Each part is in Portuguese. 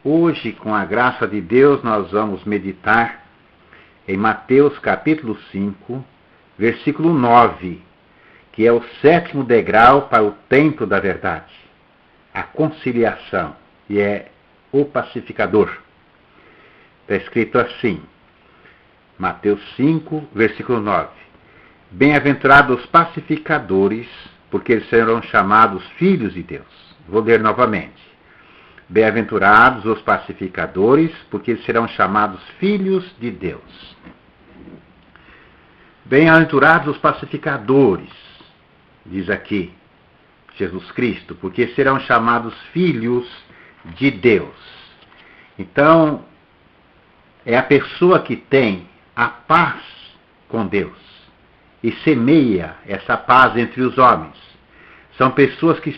Hoje, com a graça de Deus, nós vamos meditar em Mateus capítulo 5, versículo 9, que é o 7º degrau para o templo da verdade, a conciliação, e é o pacificador. Está escrito assim, Mateus 5, versículo 9. Bem-aventurados os pacificadores, porque eles serão chamados filhos de Deus. Vou ler novamente. Bem-aventurados os pacificadores, porque eles serão chamados filhos de Deus. Bem-aventurados os pacificadores, diz aqui Jesus Cristo, porque serão chamados filhos de Deus. Então, é a pessoa que tem a paz com Deus e semeia essa paz entre os homens. São pessoas que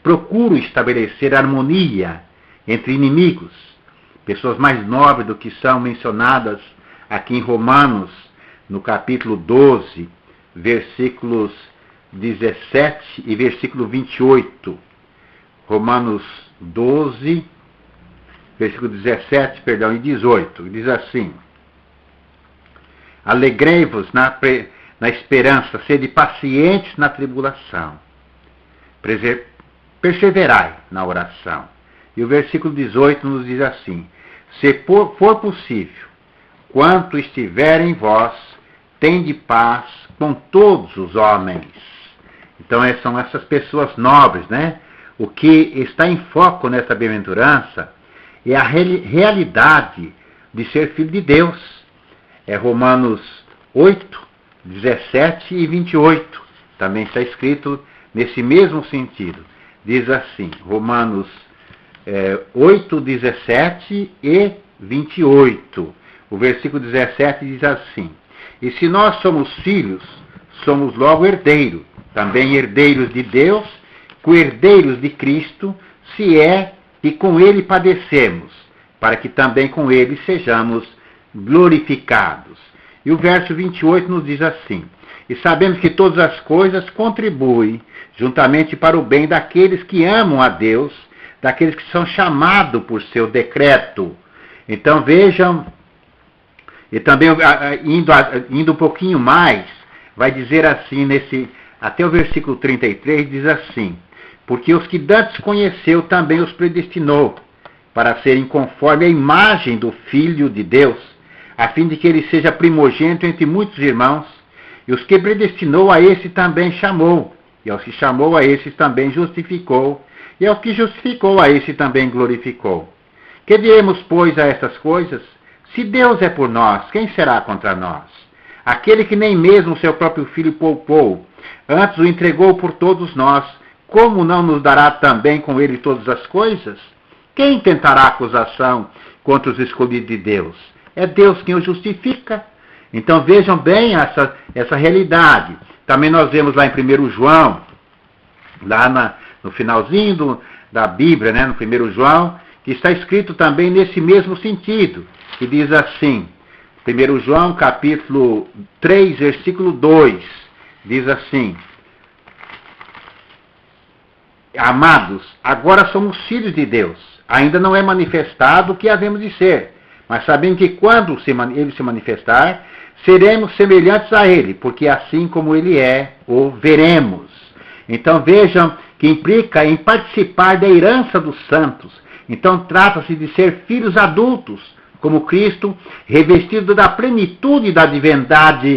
procuram estabelecer harmonia entre inimigos. Pessoas mais nobres do que são mencionadas aqui em Romanos, no capítulo 12, versículos 17 e versículo 28. Romanos 12, versículo 17, e 18. Diz assim: Alegrei-vos na esperança, sede pacientes na tribulação. Perseverai na oração. E o versículo 18 nos diz assim: se for possível, quanto estiver em vós, tende paz com todos os homens. Então são essas pessoas nobres, né? O que está em foco nessa bem-aventurança é a realidade de ser filho de Deus. É Romanos 8, 17 e 28. Também está escrito nesse mesmo sentido. Diz assim, Romanos 8, 17 e 28. O versículo 17 diz assim: E se nós somos filhos, somos logo herdeiros, também herdeiros de Deus, co-herdeiros de Cristo, se é que com Ele padecemos, para que também com Ele sejamos glorificados. E o verso 28 nos diz assim: E sabemos que todas as coisas contribuem juntamente para o bem daqueles que amam a Deus, daqueles que são chamados por seu decreto. Então vejam, e também indo um pouquinho mais, vai dizer assim, até o versículo 33, diz assim: Porque os que dantes conheceu também os predestinou, para serem conforme a imagem do Filho de Deus, a fim de que ele seja primogênito entre muitos irmãos. E os que predestinou, a esse também chamou. E aos que chamou, a esses também justificou. E aos que justificou, a esse também glorificou. Que diremos, pois, a essas coisas? Se Deus é por nós, quem será contra nós? Aquele que nem mesmo seu próprio Filho poupou, antes o entregou por todos nós, como não nos dará também com ele todas as coisas? Quem tentará acusação contra os escolhidos de Deus? É Deus quem o justifica. Então vejam bem essa realidade. Também nós vemos lá em 1 João, lá no finalzinho da Bíblia, né, no 1 João, que está escrito também nesse mesmo sentido, que diz assim, 1 João capítulo 3, versículo 2, diz assim: Amados, agora somos filhos de Deus, ainda não é manifestado o que havemos de ser, mas sabemos que quando ele se manifestar, seremos semelhantes a ele, porque assim como ele é, o veremos. Então vejam que implica em participar da herança dos santos. Então trata-se de ser filhos adultos, como Cristo, revestido da plenitude da divindade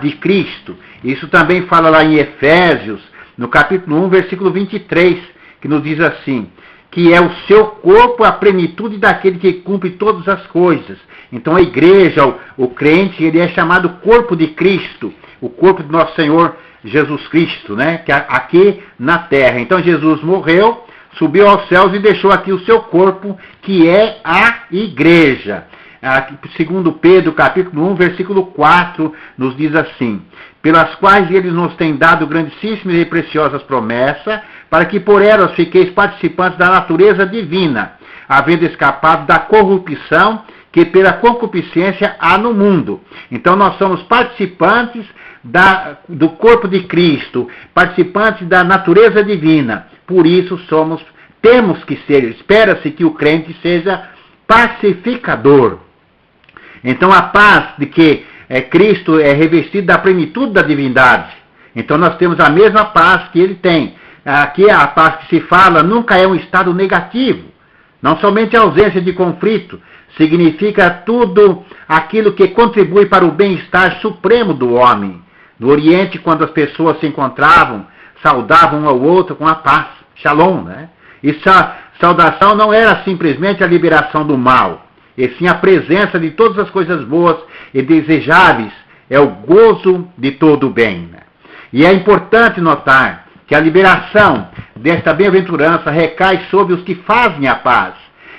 de Cristo. Isso também fala lá em Efésios, no capítulo 1, versículo 23, que nos diz assim: que é o seu corpo a plenitude daquele que cumpre todas as coisas. Então a igreja, o crente, ele é chamado corpo de Cristo, o corpo do nosso Senhor Jesus Cristo, né? Que aqui na terra. Então Jesus morreu, subiu aos céus e deixou aqui o seu corpo, que é a igreja. Segundo Pedro, capítulo 1, versículo 4, nos diz assim: pelas quais eles nos têm dado grandíssimas e preciosas promessas, para que por elas fiqueis participantes da natureza divina, havendo escapado da corrupção que pela concupiscência há no mundo. Então nós somos participantes do corpo de Cristo, participantes da natureza divina. Por isso somos temos que ser, espera-se que o crente seja pacificador. Então a paz de que Cristo é revestido da plenitude da divindade. Então nós temos a mesma paz que ele tem. Aqui a paz que se fala nunca é um estado negativo. Não somente a ausência de conflito, significa tudo aquilo que contribui para o bem-estar supremo do homem. No Oriente, quando as pessoas se encontravam, saudavam um ao outro com a paz, shalom, né? E saudação não era simplesmente a liberação do mal, e sim a presença de todas as coisas boas e desejáveis, é o gozo de todo o bem. Né? E é importante notar que a liberação desta bem-aventurança recai sobre os que fazem a paz,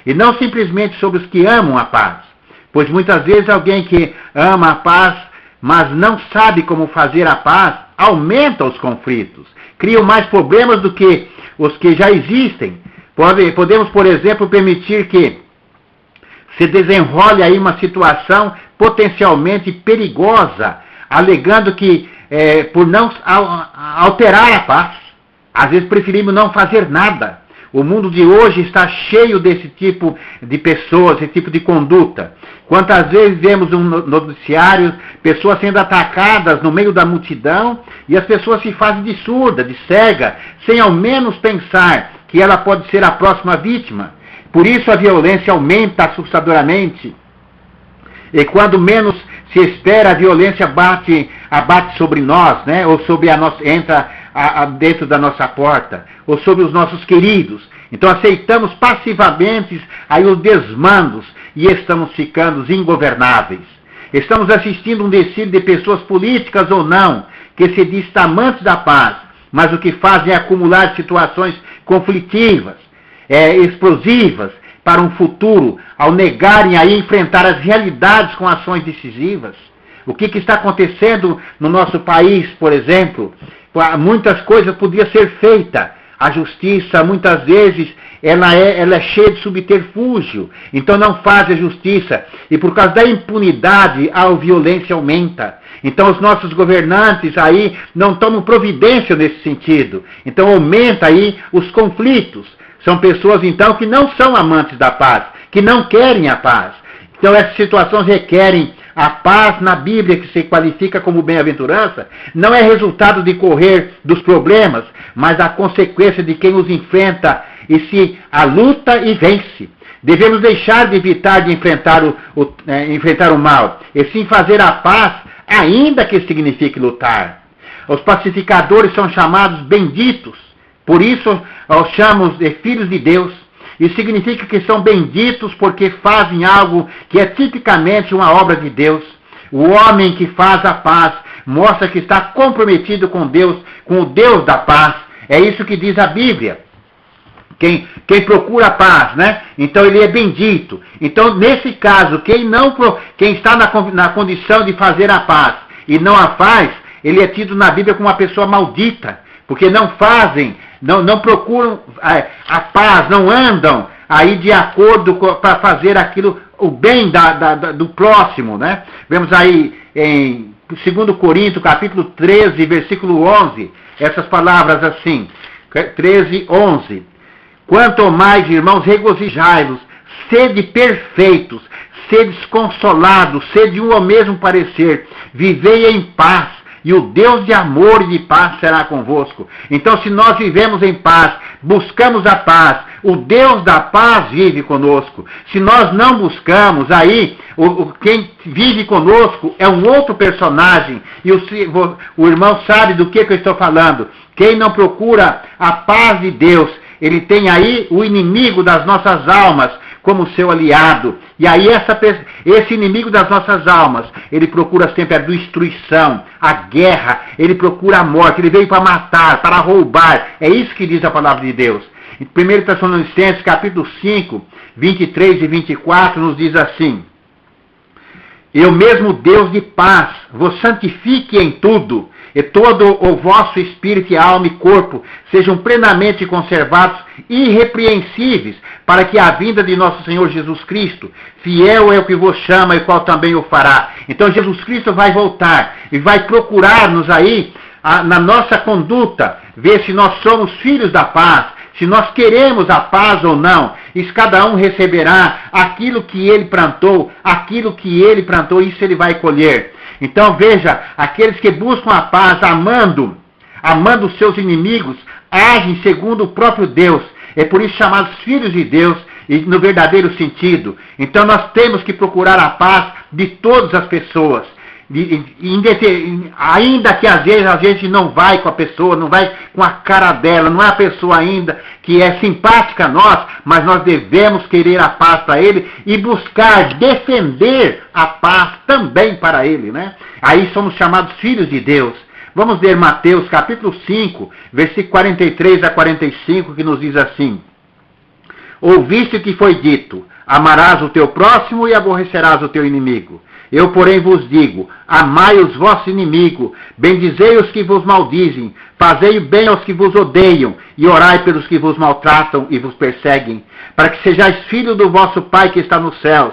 e não simplesmente sobre os que amam a paz. Pois muitas vezes alguém que ama a paz, mas não sabe como fazer a paz, aumenta os conflitos, cria mais problemas do que os que já existem. Podemos, por exemplo, permitir que se desenrole aí uma situação potencialmente perigosa, alegando que por não alterar a paz, às vezes preferimos não fazer nada. O mundo de hoje está cheio desse tipo de pessoas, esse tipo de conduta. Quantas vezes vemos no noticiário pessoas sendo atacadas no meio da multidão e as pessoas se fazem de surda, de cega, sem ao menos pensar que ela pode ser a próxima vítima. Por isso a violência aumenta assustadoramente. E quando menos se espera, a violência abate sobre nós, né? Ou sobre entra dentro da nossa porta, ou sobre os nossos queridos. Então aceitamos passivamente aí os desmandos e estamos ficando ingovernáveis. Estamos assistindo um desfile de pessoas políticas ou não, que se diz amantes da paz, mas o que fazem é acumular situações conflitivas, explosivas, para um futuro, ao negarem a enfrentar as realidades com ações decisivas. O que está acontecendo no nosso país, por exemplo? Muitas coisas podiam ser feitas. A justiça, muitas vezes, ela é cheia de subterfúgio. Então não faz a justiça. E por causa da impunidade, a violência aumenta. Então os nossos governantes aí não tomam providência nesse sentido. Então aumenta aí os conflitos. São pessoas, então, que não são amantes da paz, que não querem a paz. Então essas situações requerem a paz na Bíblia, que se qualifica como bem-aventurança, não é resultado de correr dos problemas, mas a consequência de quem os enfrenta e se a luta e vence. Devemos deixar de evitar de enfrentar o mal, e sim fazer a paz, ainda que signifique lutar. Os pacificadores são chamados benditos, por isso os chamamos de filhos de Deus. Isso significa que são benditos porque fazem algo que é tipicamente uma obra de Deus. O homem que faz a paz mostra que está comprometido com Deus, com o Deus da paz. É isso que diz a Bíblia. Quem procura a paz, né? Então ele é bendito. Então, nesse caso, quem está na condição de fazer a paz e não a faz, ele é tido na Bíblia como uma pessoa maldita, porque não fazem, não procuram a paz, não andam aí de acordo para fazer aquilo, o bem do próximo, né? Vemos aí em 2 Coríntios, capítulo 13, versículo 11, essas palavras assim, 13, 11. Quanto mais, irmãos, regozijai-vos, sede perfeitos, sede consolados, sede um ao mesmo parecer, vivei em paz, e o Deus de amor e de paz será convosco. Então, se nós vivemos em paz, buscamos a paz, o Deus da paz vive conosco. Se nós não buscamos, aí, quem vive conosco é um outro personagem. E o irmão sabe do que eu estou falando. Quem não procura a paz de Deus, ele tem aí o inimigo das nossas almas como seu aliado. E aí esse inimigo das nossas almas, ele procura sempre a destruição, a guerra, ele procura a morte, ele veio para matar, para roubar. É isso que diz a palavra de Deus. Em 1 Tessalonicenses, capítulo 5, 23 e 24, nos diz assim: E o mesmo Deus de paz vos santifique em tudo, e todo o vosso espírito, alma e corpo sejam plenamente conservados, irrepreensíveis, para que a vinda de nosso Senhor Jesus Cristo, fiel é o que vos chama e qual também o fará. Então Jesus Cristo vai voltar e vai procurar-nos aí, na nossa conduta, ver se nós somos filhos da paz, se nós queremos a paz ou não. Isso cada um receberá aquilo que ele plantou, isso ele vai colher. Então veja, aqueles que buscam a paz amando os seus inimigos, agem segundo o próprio Deus. É por isso chamados filhos de Deus, e no verdadeiro sentido. Então nós temos que procurar a paz de todas as pessoas. Ainda que às vezes a gente não vai com a pessoa, não vai com a cara dela, não é a pessoa ainda que é simpática a nós, mas nós devemos querer a paz para ele e buscar defender a paz também para ele, né? Aí somos chamados filhos de Deus. Vamos ler Mateus capítulo 5, versículo 43 a 45, que nos diz assim: Ouviste que foi dito, amarás o teu próximo e aborrecerás o teu inimigo. Eu, porém, vos digo, amai os vossos inimigos, bendizei os que vos maldizem, fazei bem aos que vos odeiam, e orai pelos que vos maltratam e vos perseguem, para que sejais filhos do vosso Pai que está nos céus,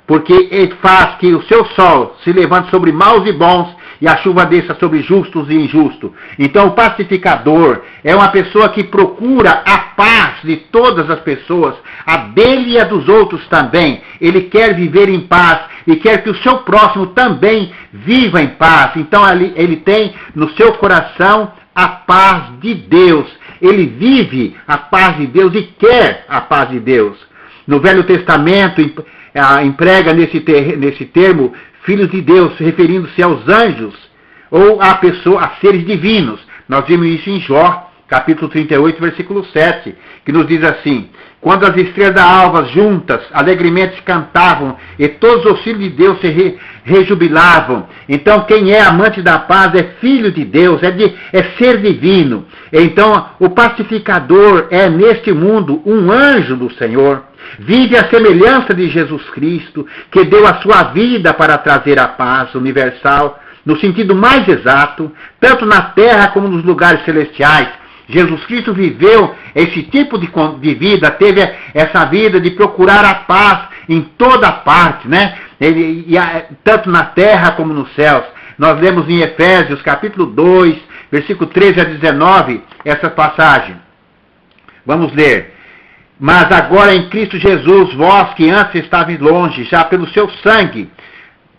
porque ele faz que o seu sol se levante sobre maus e bons, e a chuva desça sobre justos e injustos. Então o pacificador é uma pessoa que procura a paz de todas as pessoas, a dele e a dos outros também. Ele quer viver em paz e quer que o seu próximo também viva em paz. Então ele tem no seu coração a paz de Deus. Ele vive a paz de Deus e quer a paz de Deus. No Velho Testamento emprega nesse termo filhos de Deus, referindo-se aos anjos ou a seres divinos. Nós vimos isso em Jó, capítulo 38, versículo 7, que nos diz assim: Quando as estrelas da alva juntas alegremente cantavam e todos os filhos de Deus se rejubilavam. Então quem é amante da paz é filho de Deus, é ser divino. Então o pacificador é neste mundo um anjo do Senhor. Vive a semelhança de Jesus Cristo, que deu a sua vida para trazer a paz universal, no sentido mais exato, tanto na terra como nos lugares celestiais. Jesus Cristo viveu esse tipo de vida, teve essa vida de procurar a paz em toda parte, né? Tanto na terra como nos céus. Nós lemos em Efésios, capítulo 2, versículo 13 a 19, essa passagem. Vamos ler. Mas agora em Cristo Jesus, vós que antes estavais longe, já pelo seu sangue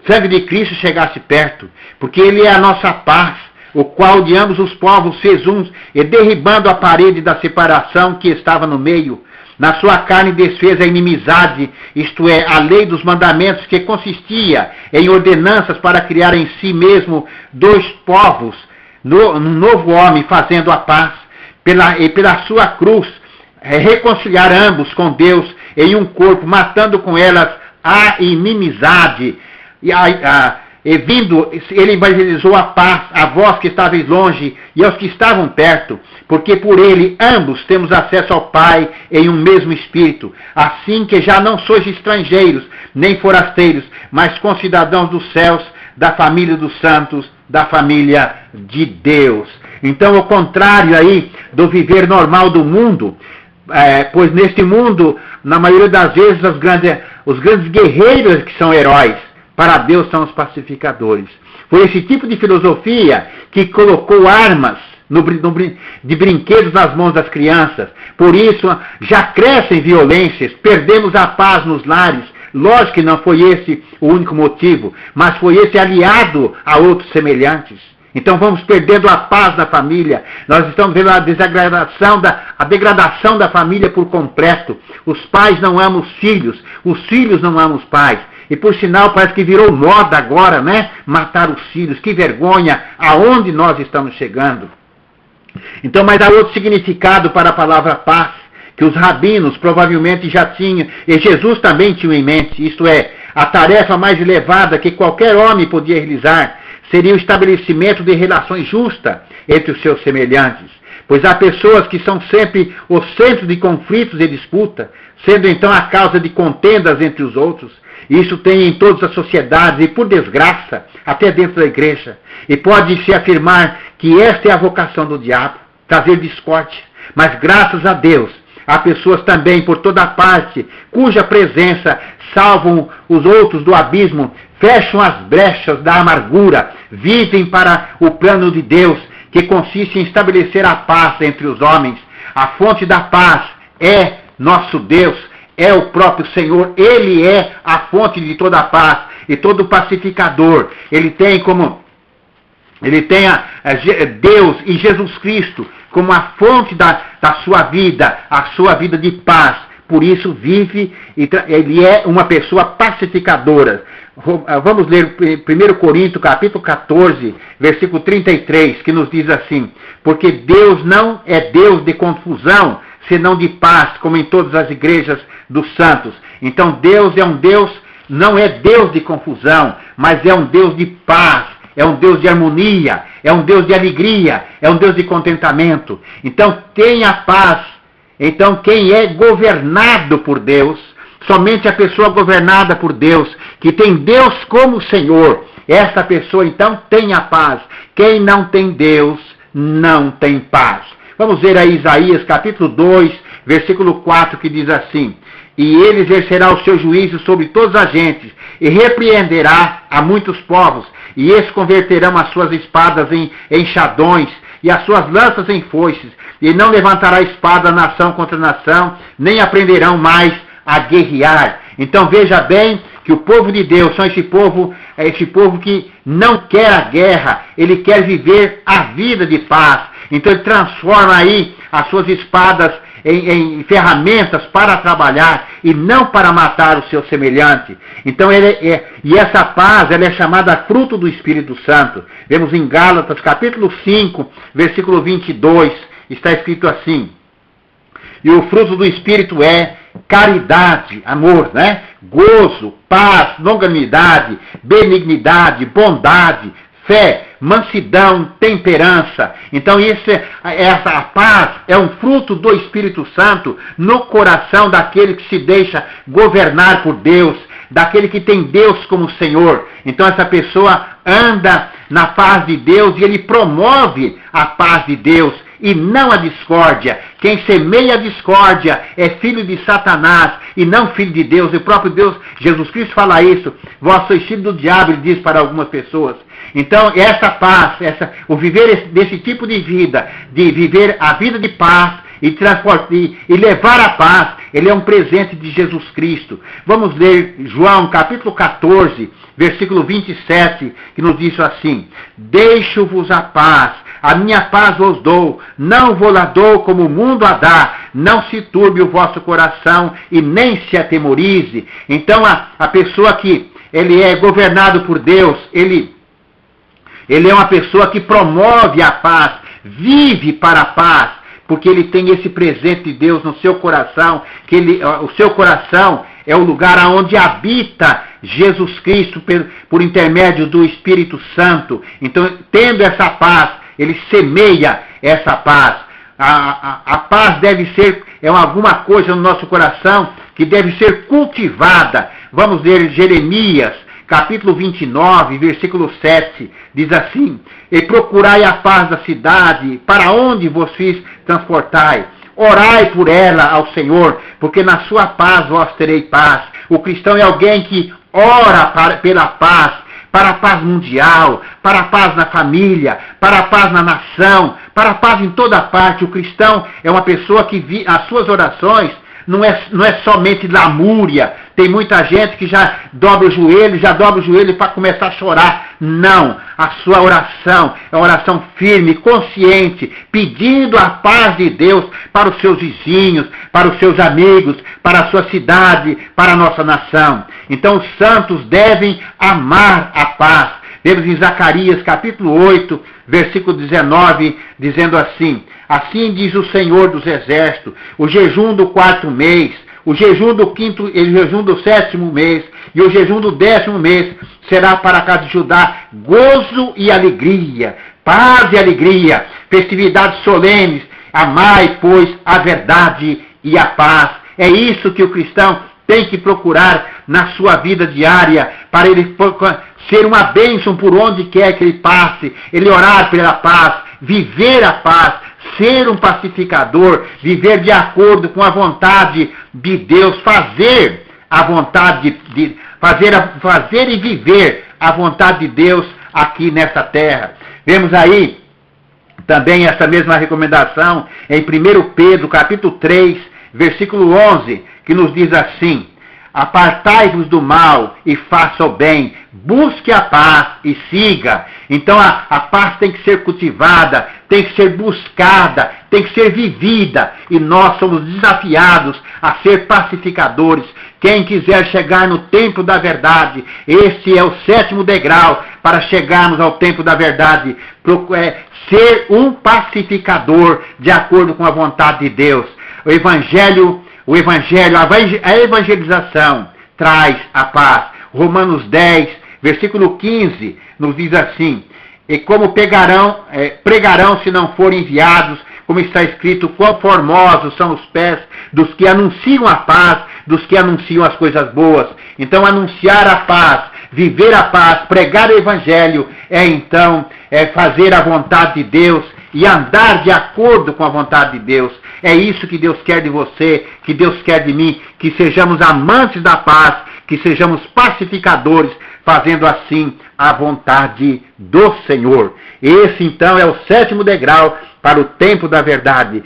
de Cristo chegasse perto, porque Ele é a nossa paz, o qual de ambos os povos fez uns, e derribando a parede da separação que estava no meio, na sua carne desfez a inimizade, isto é, a lei dos mandamentos, que consistia em ordenanças para criar em si mesmo dois povos, um novo homem, fazendo a paz, e pela sua cruz, reconciliar ambos com Deus em um corpo, matando com elas a inimizade. E vindo, ele evangelizou a paz a vós que estáveis longe e aos que estavam perto, porque por ele ambos temos acesso ao Pai em um mesmo Espírito. Assim que já não sois estrangeiros, nem forasteiros, mas concidadãos dos céus, da família dos santos, da família de Deus. Então, o contrário aí do viver normal do mundo, pois neste mundo, na maioria das vezes, os grandes guerreiros que são heróis, para Deus são os pacificadores. Foi esse tipo de filosofia que colocou armas de brinquedos nas mãos das crianças. Por isso, já crescem violências, perdemos a paz nos lares. Lógico que não foi esse o único motivo, mas foi esse aliado a outros semelhantes. Então vamos perdendo a paz da família. Nós estamos vendo a degradação da família por completo. Os pais não amam os filhos não amam os pais. E por sinal parece que virou moda agora, né? Matar os filhos. Que vergonha aonde nós estamos chegando. Então, mas há outro significado para a palavra paz, que os rabinos provavelmente já tinham, e Jesus também tinha em mente. Isto é, a tarefa mais elevada que qualquer homem podia realizar seria o estabelecimento de relações justas entre os seus semelhantes. Pois há pessoas que são sempre o centro de conflitos e disputa, sendo então a causa de contendas entre os outros. Isso tem em todas as sociedades e, por desgraça, até dentro da igreja. E pode-se afirmar que esta é a vocação do diabo, trazer discórdia. Mas graças a Deus, há pessoas também por toda parte, cuja presença salvam os outros do abismo, fecham as brechas da amargura, vivem para o plano de Deus, que consiste em estabelecer a paz entre os homens. A fonte da paz é nosso Deus, é o próprio Senhor. Ele é a fonte de toda a paz e todo pacificador. Ele tem Deus e Jesus Cristo como a fonte da sua vida, a sua vida de paz. Por isso vive, ele é uma pessoa pacificadora. Vamos ler 1 Coríntios, capítulo 14, versículo 33, que nos diz assim: porque Deus não é Deus de confusão, senão de paz, como em todas as igrejas dos santos. Então Deus é um Deus, não é Deus de confusão, mas é um Deus de paz, é um Deus de harmonia, é um Deus de alegria, é um Deus de contentamento. Então tenha paz. Então quem é governado por Deus, somente a pessoa governada por Deus, que tem Deus como Senhor, essa pessoa então tem a paz. Quem não tem Deus, não tem paz. Vamos ver aí Isaías capítulo 2, versículo 4, que diz assim: e ele exercerá o seu juízo sobre todas as gentes, e repreenderá a muitos povos, e eles converterão as suas espadas em enxadões, e as suas lanças em foices, e não levantará espada nação contra nação, nem aprenderão mais a guerrear. Então veja bem que o povo de Deus são esse povo que não quer a guerra, ele quer viver a vida de paz. Então ele transforma aí as suas espadas em ferramentas para trabalhar e não para matar o seu semelhante. Então e essa paz ela é chamada fruto do Espírito Santo. Vemos em Gálatas capítulo 5, versículo 22, está escrito assim: e o fruto do Espírito é caridade, amor, né? Gozo, paz, longanimidade, benignidade, bondade, fé, mansidão, temperança. Então essa paz é um fruto do Espírito Santo no coração daquele que se deixa governar por Deus, daquele que tem Deus como Senhor. Então essa pessoa anda na paz de Deus e ele promove a paz de Deus e não a discórdia. Quem semeia a discórdia é filho de Satanás e não filho de Deus. E o próprio Deus, Jesus Cristo, fala isso: vós sois filho do diabo, ele diz para algumas pessoas. Então essa paz, o viver desse tipo de vida, de viver a vida de paz e levar a paz, ele é um presente de Jesus Cristo. Vamos ler João capítulo 14, versículo 27, que nos diz assim: deixo-vos a paz, a minha paz vos dou, não vou lá dou como o mundo a dá, não se turbe o vosso coração e nem se atemorize. Então a pessoa que ele é governado por Deus, ele é uma pessoa que promove a paz, vive para a paz, porque ele tem esse presente de Deus no seu coração, o seu coração é o lugar onde habita Jesus Cristo por intermédio do Espírito Santo. Então, tendo essa paz, ele semeia essa paz. A paz deve ser alguma coisa no nosso coração que deve ser cultivada. Vamos ler Jeremias, capítulo 29, versículo 7, diz assim: e procurai a paz da cidade, para onde vos fiz transportai. Orai por ela ao Senhor, porque na sua paz vós terei paz. O cristão é alguém que ora pela paz, para a paz mundial, para a paz na família, para a paz na nação, para a paz em toda parte. O cristão é uma pessoa que as suas orações não é somente lamúria. Tem muita gente que já dobra o joelho para começar a chorar. Não, a sua oração é uma oração firme, consciente, pedindo a paz de Deus para os seus vizinhos, para os seus amigos, para a sua cidade, para a nossa nação. Então os santos devem amar a paz. Vemos em Zacarias capítulo 8, versículo 19, dizendo assim: assim diz o Senhor dos Exércitos, o jejum do 4º mês, o jejum do 5º e o jejum do 7º mês e o jejum do 10º mês será para a casa de Judá gozo e alegria, paz e alegria, festividades solenes. Amai, pois, a verdade e a paz. É isso que o cristão tem que procurar na sua vida diária, para ele ser uma bênção por onde quer que ele passe, ele orar pela paz, viver a paz, ser um pacificador, viver de acordo com a vontade de Deus, fazer a vontade fazer e viver a vontade de Deus aqui nessa terra. Vemos aí Também essa mesma recomendação em 1 Pedro, capítulo 3, versículo 11, que nos diz assim: apartai-vos do mal e faça o bem, busque a paz e siga. Então a paz tem que ser cultivada, tem que ser buscada, tem que ser vivida, e nós somos desafiados a ser pacificadores. Quem quiser chegar no templo da verdade, esse é o 7º degrau para chegarmos ao templo da verdade, ser um pacificador de acordo com a vontade de Deus. A evangelização traz a paz. Romanos 10, versículo 15, nos diz assim: e como pregarão se não forem enviados, como está escrito, quão formosos são os pés dos que anunciam a paz, dos que anunciam as coisas boas. Então, anunciar a paz, viver a paz, pregar o evangelho, é fazer a vontade de Deus e andar de acordo com a vontade de Deus. É isso que Deus quer de você, que Deus quer de mim, que sejamos amantes da paz, que sejamos pacificadores, fazendo assim a vontade do Senhor. Esse então é o 7º degrau para o tempo da verdade,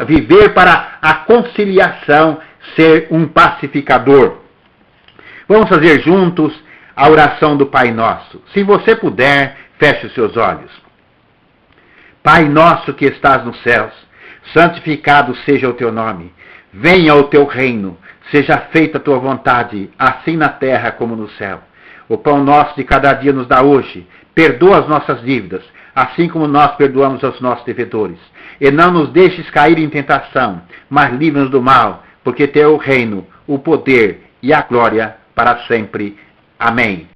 viver para a conciliação, ser um pacificador. Vamos fazer juntos a oração do Pai Nosso. Se você puder, feche os seus olhos. Pai nosso que estás nos céus, santificado seja o teu nome. Venha o teu reino, seja feita a tua vontade, assim na terra como no céu. O pão nosso de cada dia nos dá hoje. Perdoa as nossas dívidas, assim como nós perdoamos aos nossos devedores. E não nos deixes cair em tentação, mas livra-nos do mal, porque teu é o reino, o poder e a glória para sempre. Amém.